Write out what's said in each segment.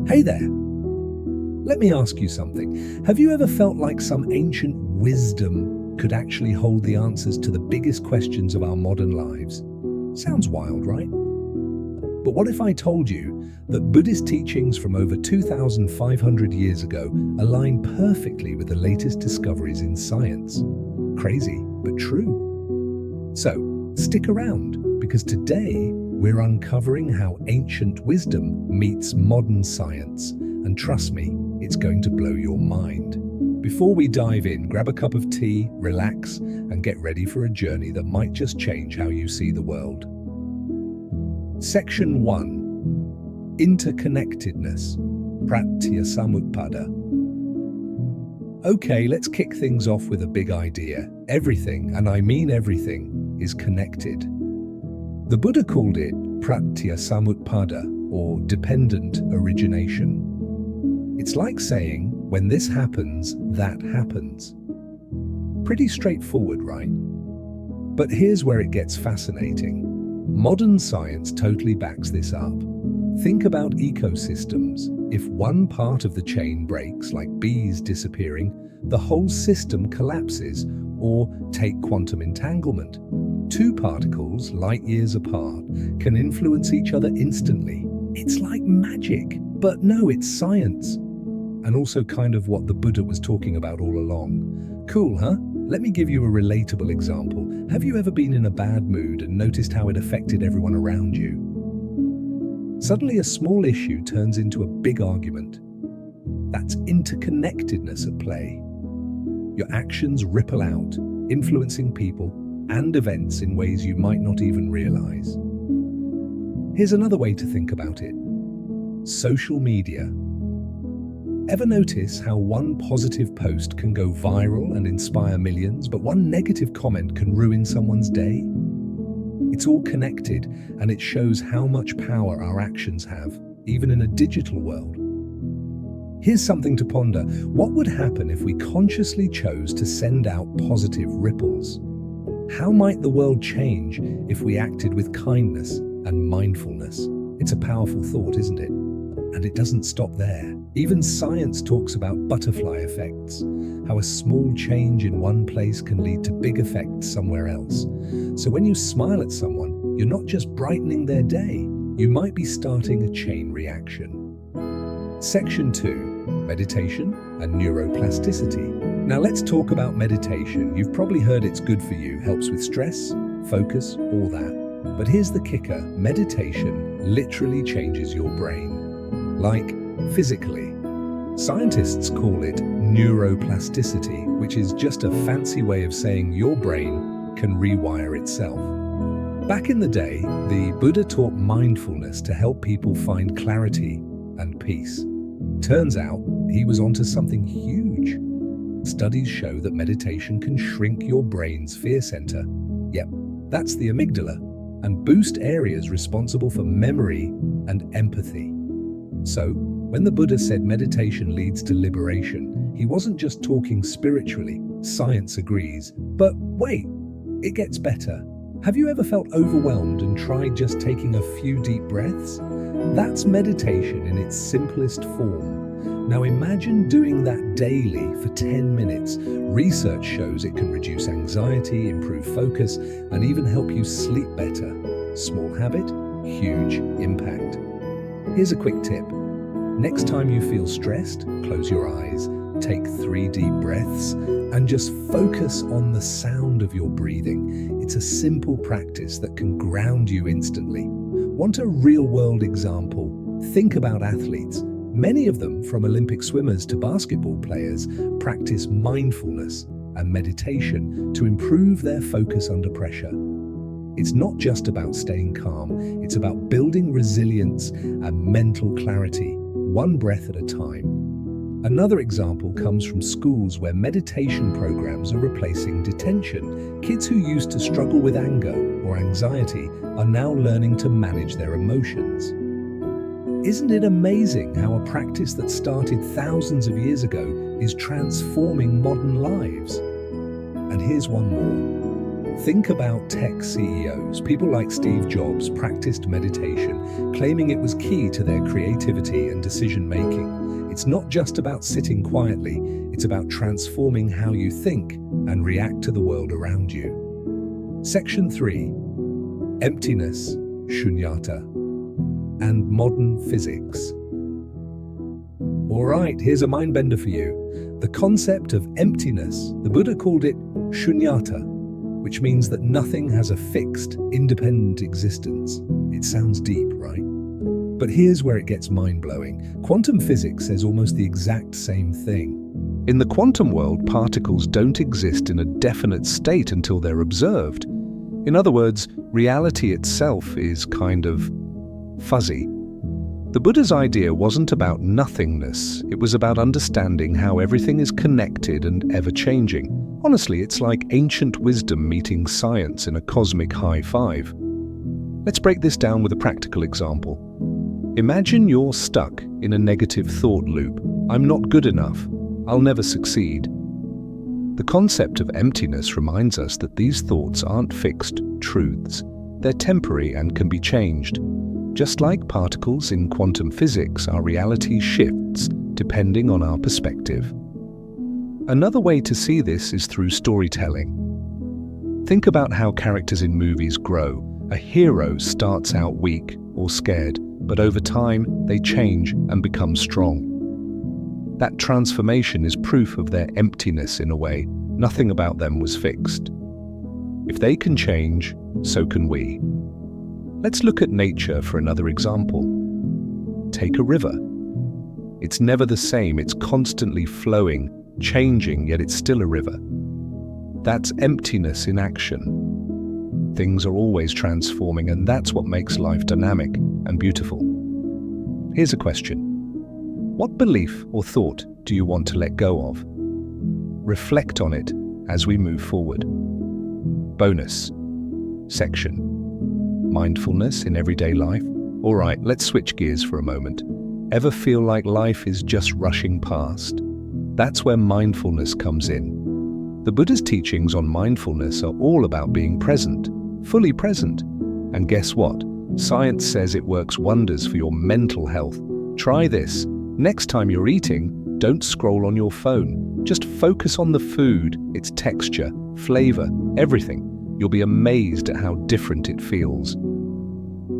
Hey there! Let me ask you something. Have you ever felt like some ancient wisdom could actually hold the answers to the biggest questions of our modern lives? Sounds wild, right? But what if I told you that Buddhist teachings from over 2,500 years ago align perfectly with the latest discoveries in science? Crazy, but true. So, stick around, because today we're uncovering how ancient wisdom meets modern science. And trust me, it's going to blow your mind. Before we dive in, grab a cup of tea, relax, and get ready for a journey that might just change how you see the world. Section 1. Interconnectedness. Pratītyasamutpāda. Okay, let's kick things off with a big idea. Everything, and I mean everything, is connected. The Buddha called it Pratītyasamutpāda, or dependent origination. It's like saying, when this happens, that happens. Pretty straightforward, right? But here's where it gets fascinating. Modern science totally backs this up. Think about ecosystems. If one part of the chain breaks, like bees disappearing, the whole system collapses. Or take quantum entanglement. Two particles, light years apart, can influence each other instantly. It's like magic. But no, it's science. And also kind of what the Buddha was talking about all along. Cool, huh? Let me give you a relatable example. Have you ever been in a bad mood and noticed how it affected everyone around you? Suddenly a small issue turns into a big argument. That's interconnectedness at play. Your actions ripple out, influencing people and events in ways you might not even realize. Here's another way to think about it. Social media. Ever notice how one positive post can go viral and inspire millions, but one negative comment can ruin someone's day? It's all connected, and it shows how much power our actions have, even in a digital world. Here's something to ponder. What would happen if we consciously chose to send out positive ripples? How might the world change if we acted with kindness and mindfulness? It's a powerful thought, isn't it? And it doesn't stop there. Even science talks about butterfly effects, how a small change in one place can lead to big effects somewhere else. So when you smile at someone, you're not just brightening their day, you might be starting a chain reaction. Section 2. Meditation and neuroplasticity. Now let's talk about meditation. You've probably heard it's good for you, helps with stress, focus, all that. But here's the kicker. Meditation literally changes your brain. Like, physically. Scientists call it neuroplasticity, which is just a fancy way of saying your brain can rewire itself. Back in the day, the Buddha taught mindfulness to help people find clarity and peace. Turns out, he was onto something huge. Studies show that meditation can shrink your brain's fear center. Yep, that's the amygdala, and boost areas responsible for memory and empathy. So, when the Buddha said meditation leads to liberation, he wasn't just talking spiritually. Science agrees. But wait, it gets better. Have you ever felt overwhelmed and tried just taking a few deep breaths? That's meditation in its simplest form. Now imagine doing that daily for 10 minutes. Research shows it can reduce anxiety, improve focus, and even help you sleep better. Small habit, huge impact. Here's a quick tip. Next time you feel stressed, close your eyes, take 3 deep breaths, and just focus on the sound of your breathing. It's a simple practice that can ground you instantly. Want a real-world example? Think about athletes. Many of them, from Olympic swimmers to basketball players, practice mindfulness and meditation to improve their focus under pressure. It's not just about staying calm, it's about building resilience and mental clarity, one breath at a time. Another example comes from schools where meditation programs are replacing detention. Kids who used to struggle with anger or anxiety are now learning to manage their emotions. Isn't it amazing how a practice that started thousands of years ago is transforming modern lives? And here's one more. Think about tech CEOs. People like Steve Jobs practiced meditation, claiming it was key to their creativity and decision-making. It's not just about sitting quietly, it's about transforming how you think and react to the world around you. Section 3. Emptiness, Śūnyatā, and modern physics. Alright, here's a mindbender for you. The concept of emptiness, the Buddha called it Śūnyatā, which means that nothing has a fixed, independent existence. It sounds deep, right? But here's where it gets mind-blowing. Quantum physics says almost the exact same thing. In the quantum world, particles don't exist in a definite state until they're observed. In other words, reality itself is kind of fuzzy. The Buddha's idea wasn't about nothingness, it was about understanding how everything is connected and ever-changing. Honestly, it's like ancient wisdom meeting science in a cosmic high five. Let's break this down with a practical example. Imagine you're stuck in a negative thought loop. I'm not good enough. I'll never succeed. The concept of emptiness reminds us that these thoughts aren't fixed truths. They're temporary and can be changed. Just like particles in quantum physics, our reality shifts depending on our perspective. Another way to see this is through storytelling. Think about how characters in movies grow. A hero starts out weak or scared, but over time they change and become strong. That transformation is proof of their emptiness in a way. Nothing about them was fixed. If they can change, so can we. Let's look at nature for another example. Take a river. It's never the same, it's constantly flowing, changing, yet it's still a river. That's emptiness in action. Things are always transforming, and that's what makes life dynamic and beautiful. Here's a question. What belief or thought do you want to let go of? Reflect on it as we move forward. Bonus section. Mindfulness in everyday life. Alright, let's switch gears for a moment. Ever feel like life is just rushing past? That's where mindfulness comes in. The Buddha's teachings on mindfulness are all about being present, fully present. And guess what? Science says it works wonders for your mental health. Try this. Next time you're eating, don't scroll on your phone. Just focus on the food, its texture, flavor, everything. You'll be amazed at how different it feels.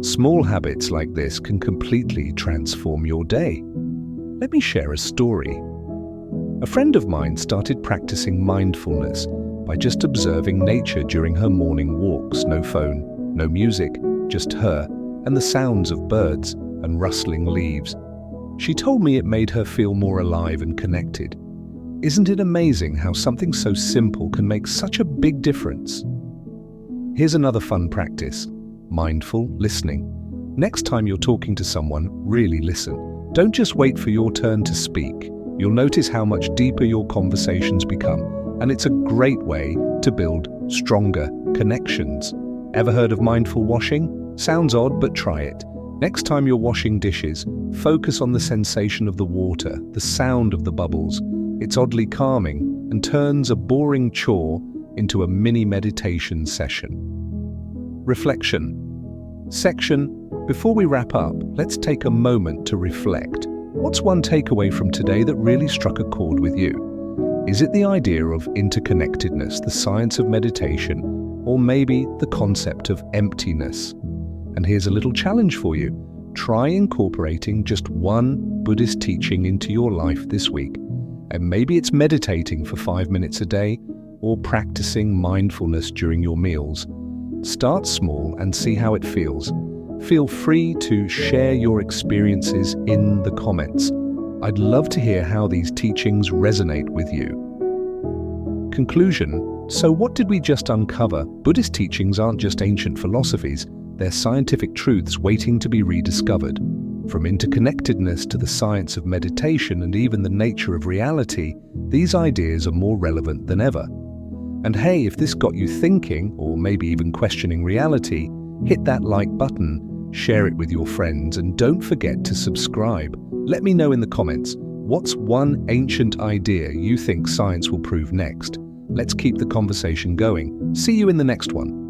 Small habits like this can completely transform your day. Let me share a story. A friend of mine started practicing mindfulness by just observing nature during her morning walks. No phone, no music, just her and the sounds of birds and rustling leaves. She told me it made her feel more alive and connected. Isn't it amazing how something so simple can make such a big difference? Here's another fun practice. Mindful listening. Next time you're talking to someone, really listen. Don't just wait for your turn to speak. You'll notice how much deeper your conversations become, and it's a great way to build stronger connections. Ever heard of mindful washing? Sounds odd, but try it. Next time you're washing dishes, focus on the sensation of the water, the sound of the bubbles. It's oddly calming and turns a boring chore into a mini meditation session. Reflection section. Before we wrap up, let's take a moment to reflect. What's one takeaway from today that really struck a chord with you? Is it the idea of interconnectedness, the science of meditation, or maybe the concept of emptiness? And here's a little challenge for you. Try incorporating just one Buddhist teaching into your life this week. And maybe it's meditating for 5 minutes a day or practicing mindfulness during your meals. Start small and see how it feels. Feel free to share your experiences in the comments. I'd love to hear how these teachings resonate with you. Conclusion. So what did we just uncover? Buddhist teachings aren't just ancient philosophies. They're scientific truths waiting to be rediscovered. From interconnectedness to the science of meditation and even the nature of reality, these ideas are more relevant than ever. And hey, if this got you thinking, or maybe even questioning reality, hit that like button, share it with your friends, and don't forget to subscribe. Let me know in the comments, what's one ancient idea you think science will prove next? Let's keep the conversation going. See you in the next one.